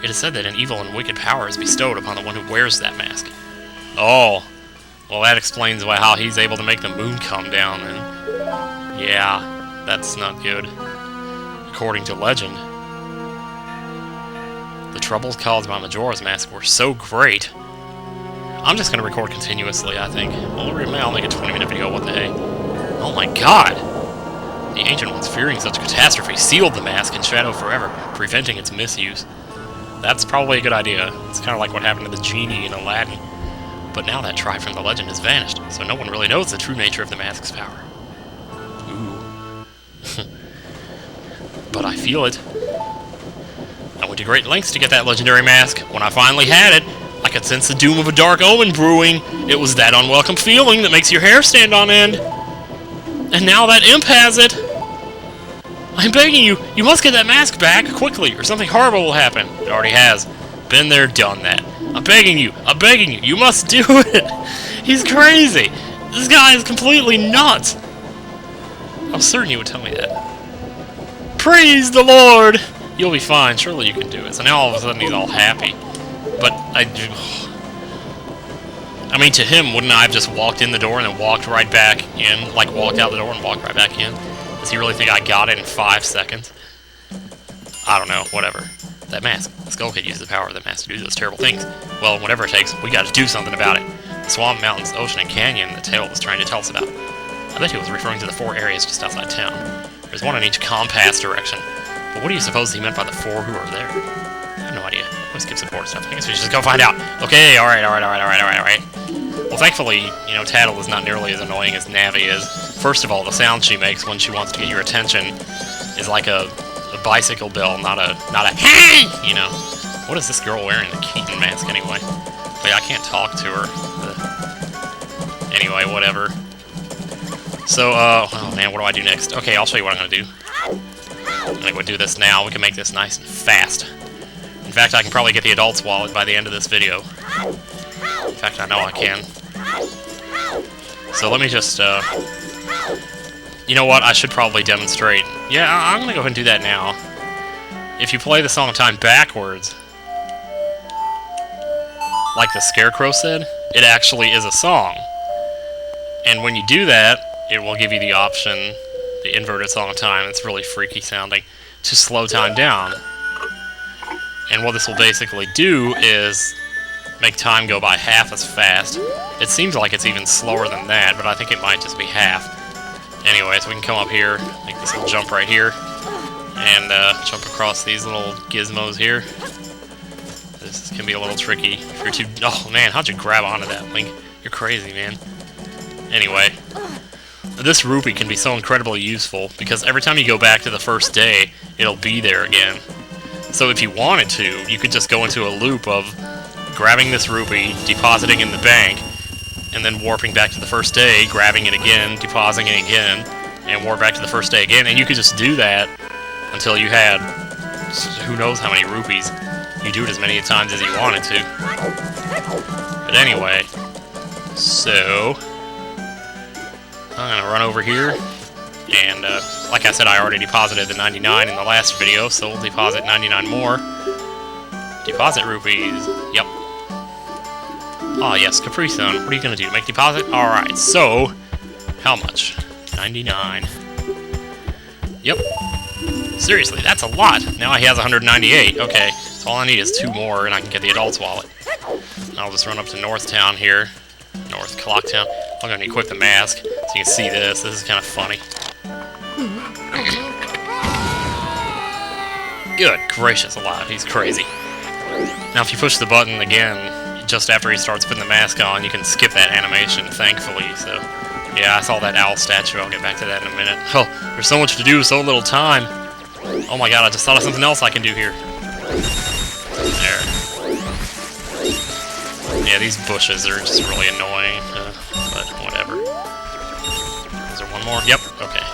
It is said that an evil and wicked power is bestowed upon the one who wears that mask. Oh, well that explains how he's able to make the moon come down, and yeah, that's not good. According to legend, the troubles caused by Majora's mask were so great. I'm just going to record continuously, I think. Well, I'll make a 20-minute video, what the heck. Oh my god! The Ancient Ones, fearing such catastrophe, sealed the mask in shadow forever, preventing its misuse. That's probably a good idea. It's kind of like what happened to the genie in Aladdin. But now that tribe from the legend has vanished, so no one really knows the true nature of the mask's power. Ooh. But I feel it. I went to great lengths to get that legendary mask. When I finally had it, I could sense the doom of a dark omen brewing. It was that unwelcome feeling that makes your hair stand on end. And now that imp has it. I'm begging you, you must get that mask back quickly, or something horrible will happen. It already has. Been there, done that. I'm begging you, you must do it. He's crazy. This guy is completely nuts. I was certain you would tell me that. Praise the Lord! You'll be fine, surely you can do it. So now all of a sudden he's all happy. But I mean, to him, wouldn't I have just walked in the door and then walked right back in? Like, walked out the door and walked right back in? Does he really think I got it in 5 seconds? I don't know, whatever. That mask. The Skull Kid uses the power of the mask to do those terrible things. Well, whatever it takes, we gotta do something about it. The swamp, mountains, ocean, and canyon the tale was trying to tell us about. I bet he was referring to the 4 areas just outside town. There's one in each compass direction. But what do you suppose he meant by the 4 who are there? I have no idea. Let's skip support stuff. I guess we should just go find out. Okay, alright. Well, thankfully, you know, Tattle is not nearly as annoying as Navi is. First of all, the sound she makes when she wants to get your attention is like a bicycle bell, not a hey, you know. What is this girl wearing the Keaton mask anyway? Wait, I can't talk to her. Anyway, whatever. So, oh man, what do I do next? Okay, I'll show you what I'm gonna do. I'm gonna go do this now. We can make this nice and fast. In fact, I can probably get the adult's wallet by the end of this video. In fact, I know I can. So let me just, you know what? I should probably demonstrate. Yeah, I'm gonna go ahead and do that now. If you play the song Time backwards, like the Scarecrow said, it actually is a song. And when you do that, it will give you the option, the inverted song time, it's really freaky sounding, to slow time down. And what this will basically do is make time go by half as fast. It seems like it's even slower than that, but I think it might just be half. Anyway, so we can come up here, make this little jump right here, and jump across these little gizmos here. This can be a little tricky if you're too... Oh man, how'd you grab onto that, Link? You're crazy, man. Anyway, this rupee can be so incredibly useful, because every time you go back to the first day, it'll be there again. So if you wanted to, you could just go into a loop of grabbing this rupee, depositing in the bank, and then warping back to the first day, grabbing it again, depositing it again, and warp back to the first day again, and you could just do that until you had who knows how many rupees. You do it as many times as you wanted to. But anyway, so I'm gonna run over here, and like I said, I already deposited the 99 in the last video, so we'll deposit 99 more. Deposit rupees. Yep. Ah, yes, Capri Sun. What are you gonna do? Make deposit? Alright, so how much? 99. Yep. Seriously, that's a lot. Now he has 198. Okay, so all I need is 2 more, and I can get the adult's wallet. And I'll just run up to North Town here. North Clocktown. I'm gonna equip the mask, so you can see this. This is kind of funny. Good gracious alive, he's crazy. Now if you push the button again, just after he starts putting the mask on, you can skip that animation, thankfully, so... Yeah, I saw that owl statue, I'll get back to that in a minute. Oh, there's so much to do, so little time. Oh my god, I just thought of something else I can do here. There. Yeah, these bushes are just really annoying, but whatever. Is there one more? Yep, okay.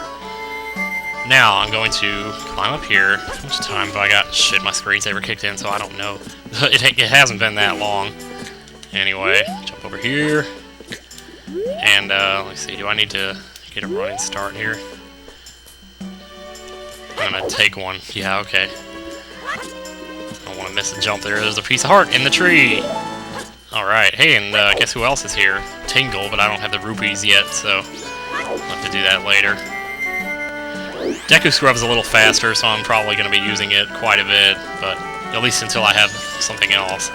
Now, I'm going to climb up here. How much time have I got? Shit, my screensaver kicked in, so I don't know. It hasn't been that long. Anyway, jump over here. And, let's see, do I need to get a running start here? I'm gonna take one. Yeah, okay. Oh, want to miss a jump there. There's a piece of heart in the tree. Alright, hey, and guess who else is here? Tingle, but I don't have the rupees yet, so I'll have to do that later. Deku Scrub's a little faster, so I'm probably going to be using it quite a bit, but at least until I have something else,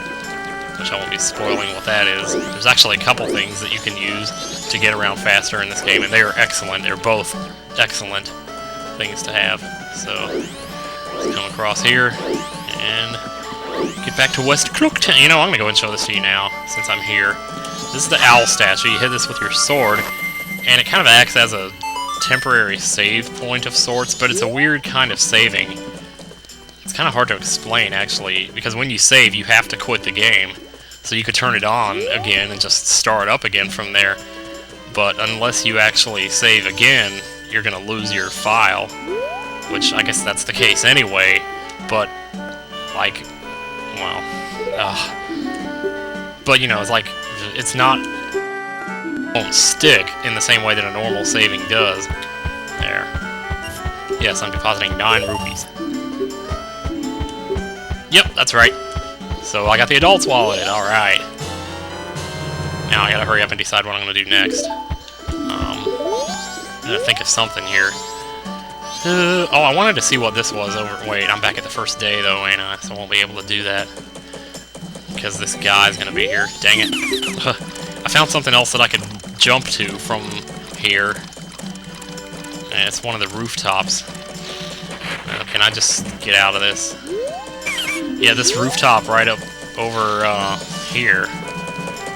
which I won't be spoiling what that is. There's actually a couple things that you can use to get around faster in this game, and they are excellent. They're both excellent things to have. So, let's come across here, and get back to West Crooktown. You know, I'm going to go and show this to you now, since I'm here. This is the owl statue. You hit this with your sword, and it kind of acts as a temporary save point of sorts, but it's a weird kind of saving. It's kind of hard to explain, actually, because when you save, you have to quit the game. So you could turn it on again and just start up again from there. But unless you actually save again, you're going to lose your file. Which, I guess that's the case anyway. But, like, well, but, you know, it's like, it's not, won't stick in the same way that a normal saving does. There. Yes, I'm depositing 9 rupees. Yep, that's right. So I got the adult's wallet, alright. Now I gotta hurry up and decide what I'm gonna do next. I'm gonna think of something here. Oh, I wanted to see what this was over... Wait, I'm back at the first day though, ain't I? So I won't be able to do that. Because this guy's gonna be here. Dang it. I found something else that I could jump to from here. And it's one of the rooftops. Can I just get out of this? Yeah, this rooftop right up over here.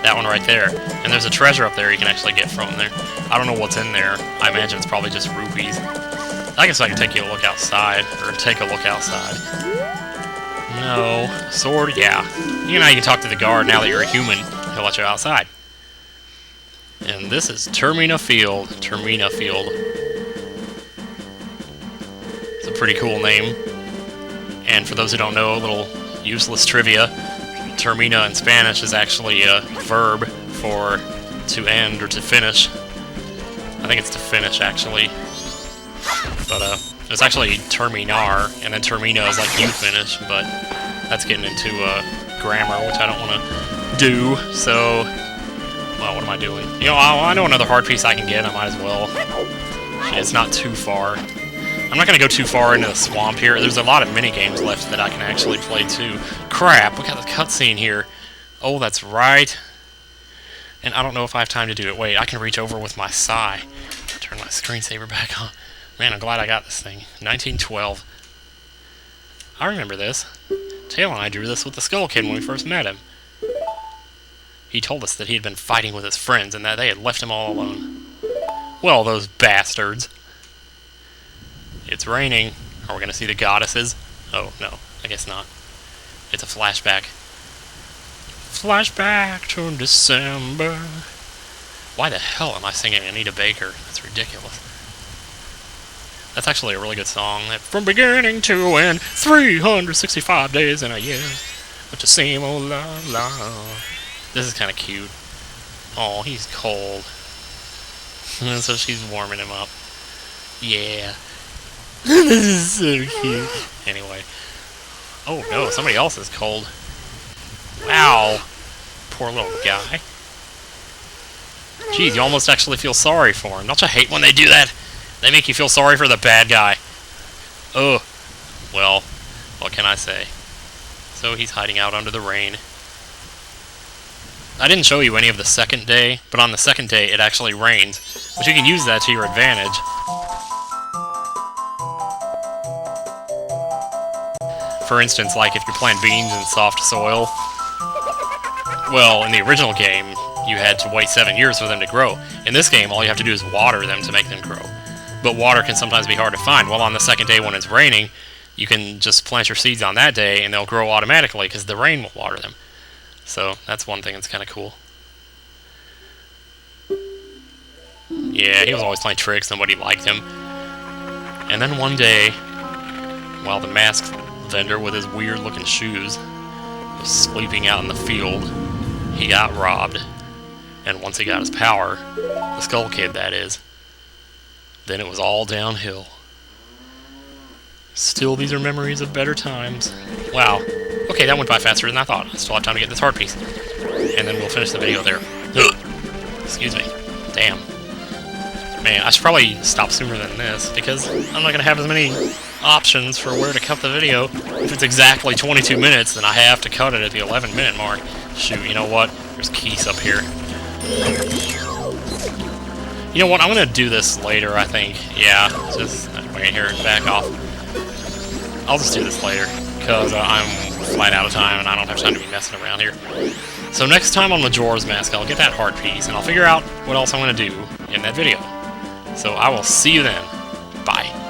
That one right there. And there's a treasure up there you can actually get from there. I don't know what's in there. I imagine it's probably just rupees. I guess I can take you a look outside. Or take a look outside. No. Sword? Yeah. You know, you can talk to the guard now that you're a human. He'll let you outside. And this is Termina Field. Termina Field. It's a pretty cool name. And for those who don't know, a little useless trivia, termina in Spanish is actually a verb for to end or to finish. I think it's to finish, actually. But it's actually terminar, and then termina is like you finish, but that's getting into grammar, which I don't want to do, so... Well, what am I doing? You know, I know another hard piece I can get, I might as well. It's not too far. I'm not going to go too far into the swamp here. There's a lot of mini-games left that I can actually play too. Crap, we got the cutscene here. Oh, that's right. And I don't know if I have time to do it. Wait, I can reach over with my sai. Turn my screensaver back on. Man, I'm glad I got this thing. 1912. I remember this. Tail and I drew this with the Skull Kid when we first met him. He told us that he had been fighting with his friends and that they had left him all alone. Well, those bastards. It's raining. Are we going to see the goddesses? Oh, no. I guess not. It's a flashback. Flashback to December. Why the hell am I singing Anita Baker? That's ridiculous. That's actually a really good song. From beginning to end, 365 days in a year. But the same old la la. This is kind of cute. Oh, he's cold. So she's warming him up. Yeah. This is so cute. Anyway. Oh no, somebody else is cold. Wow. Poor little guy. Jeez, you almost actually feel sorry for him. Don't you hate when they do that? They make you feel sorry for the bad guy. Ugh. Well, what can I say? So he's hiding out under the rain. I didn't show you any of the second day, but on the second day it actually rains, but you can use that to your advantage. For instance, like if you're planting beans in soft soil, well, in the original game, you had to wait 7 years for them to grow. In this game, all you have to do is water them to make them grow. But water can sometimes be hard to find. Well, on the second day when it's raining, you can just plant your seeds on that day, and they'll grow automatically, because the rain will water them. So, that's one thing that's kind of cool. Yeah, he was always playing tricks, nobody liked him. And then one day, while the masked vendor with his weird-looking shoes was sleeping out in the field, he got robbed. And once he got his power, the Skull Kid, that is, then it was all downhill. Still, these are memories of better times. Wow. Okay, that went by faster than I thought. I still have time to get this heart piece. And then we'll finish the video there. Excuse me. Damn. Man, I should probably stop sooner than this, because I'm not going to have as many options for where to cut the video. If it's exactly 22 minutes, then I have to cut it at the 11-minute mark. Shoot, you know what? There's keys up here. You know what? I'm going to do this later, I think. Yeah, just wait here and back off. I'll just do this later, because I'm flat out of time, and I don't have time to be messing around here. So next time on Majora's Mask, I'll get that heart piece, and I'll figure out what else I'm going to do in that video. So I will see you then. Bye.